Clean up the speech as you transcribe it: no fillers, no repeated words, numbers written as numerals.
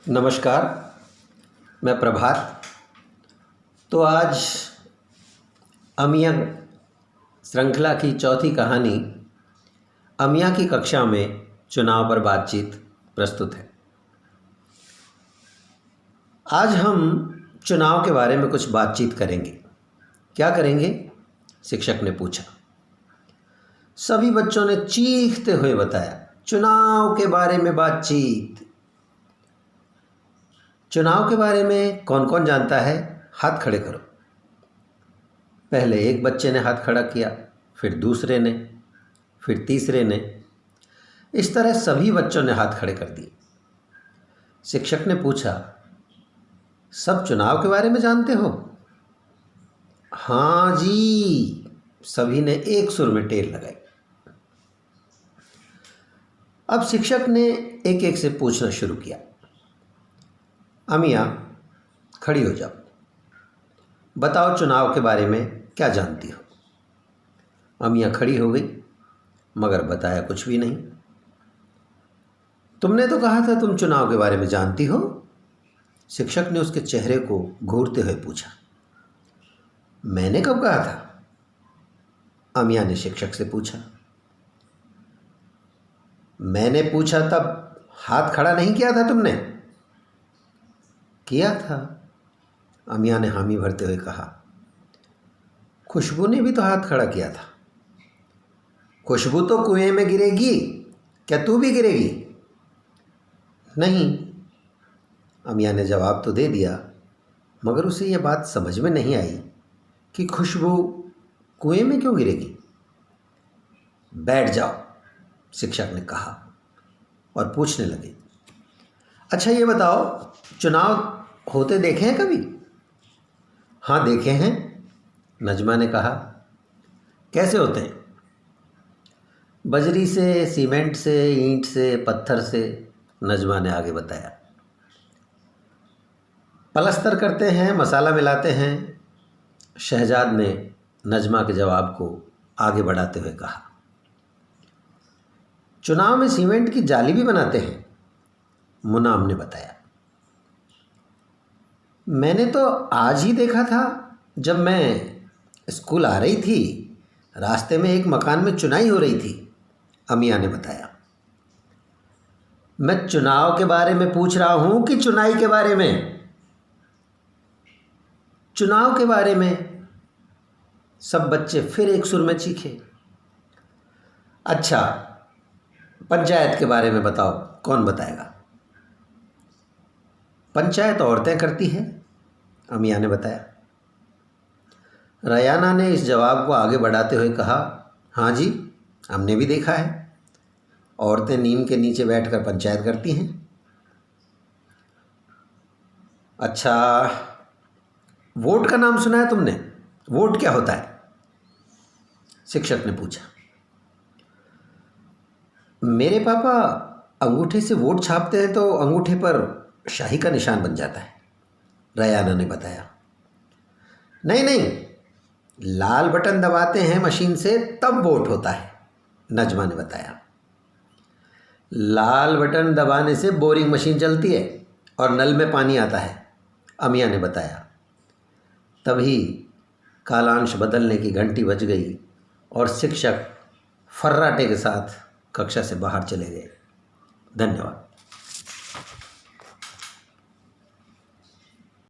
नमस्कार, मैं प्रभात। तो आज अमिया श्रृंखला की चौथी कहानी अमिया की कक्षा में चुनाव पर बातचीत प्रस्तुत है। आज हम चुनाव के बारे में कुछ बातचीत करेंगे। क्या करेंगे? शिक्षक ने पूछा। सभी बच्चों ने चीखते हुए बताया, चुनाव के बारे में बातचीत। चुनाव के बारे में कौन कौन जानता है? हाथ खड़े करो। पहले एक बच्चे ने हाथ खड़ा किया, फिर दूसरे ने, फिर तीसरे ने। इस तरह सभी बच्चों ने हाथ खड़े कर दिए। शिक्षक ने पूछा, सब चुनाव के बारे में जानते हो? हाँ जी, सभी ने एक सुर में टेर लगाई। अब शिक्षक ने एक एक से पूछना शुरू किया। अमिया, खड़ी हो जाओ। बताओ चुनाव के बारे में क्या जानती हो? अमिया खड़ी हो गई, मगर बताया कुछ भी नहीं। तुमने तो कहा था तुम चुनाव के बारे में जानती हो। शिक्षक ने उसके चेहरे को घूरते हुए पूछा। मैंने कब कहा था? अमिया ने शिक्षक से पूछा। मैंने पूछा तब हाथ खड़ा नहीं किया था तुमने? किया था, अमिया ने हामी भरते हुए कहा। खुशबू ने भी तो हाथ खड़ा किया था। खुशबू तो कुएं में गिरेगी, क्या तू भी गिरेगी? नहीं, अमिया ने जवाब तो दे दिया, मगर उसे यह बात समझ में नहीं आई कि खुशबू कुएं में क्यों गिरेगी। बैठ जाओ, शिक्षक ने कहा और पूछने लगे, अच्छा ये बताओ, चुनाव होते देखे हैं कभी? हाँ देखे हैं, नजमा ने कहा। कैसे होते हैं? बजरी से, सीमेंट से, ईंट से, पत्थर से, नजमा ने आगे बताया। पलस्तर करते हैं, मसाला मिलाते हैं, शहजाद ने नजमा के जवाब को आगे बढ़ाते हुए कहा। चुनाव में सीमेंट की जाली भी बनाते हैं, मुनाम ने बताया। मैंने तो आज ही देखा था, जब मैं स्कूल आ रही थी, रास्ते में एक मकान में चुनाई हो रही थी, अमिया ने बताया। मैं चुनाव के बारे में पूछ रहा हूं कि चुनाई के बारे में? चुनाव के बारे में, सब बच्चे फिर एक सुर में चीखे। अच्छा, पंचायत के बारे में बताओ, कौन बताएगा? पंचायत औरतें करती हैं, अमिया ने बताया। रयाना ने इस जवाब को आगे बढ़ाते हुए कहा, हाँ जी, हमने भी देखा है, औरतें नीम के नीचे बैठकर पंचायत करती हैं। अच्छा, वोट का नाम सुना है तुमने? वोट क्या होता है? शिक्षक ने पूछा। मेरे पापा अंगूठे से वोट छापते हैं तो अंगूठे पर शाही का निशान बन जाता है, रयाना ने बताया। नहीं नहीं, लाल बटन दबाते हैं मशीन से तब वोट होता है, नजमा ने बताया। लाल बटन दबाने से बोरिंग मशीन चलती है और नल में पानी आता है, अमिया ने बताया। तभी कालांश बदलने की घंटी बज गई और शिक्षक फर्राटे के साथ कक्षा से बाहर चले गए। धन्यवाद।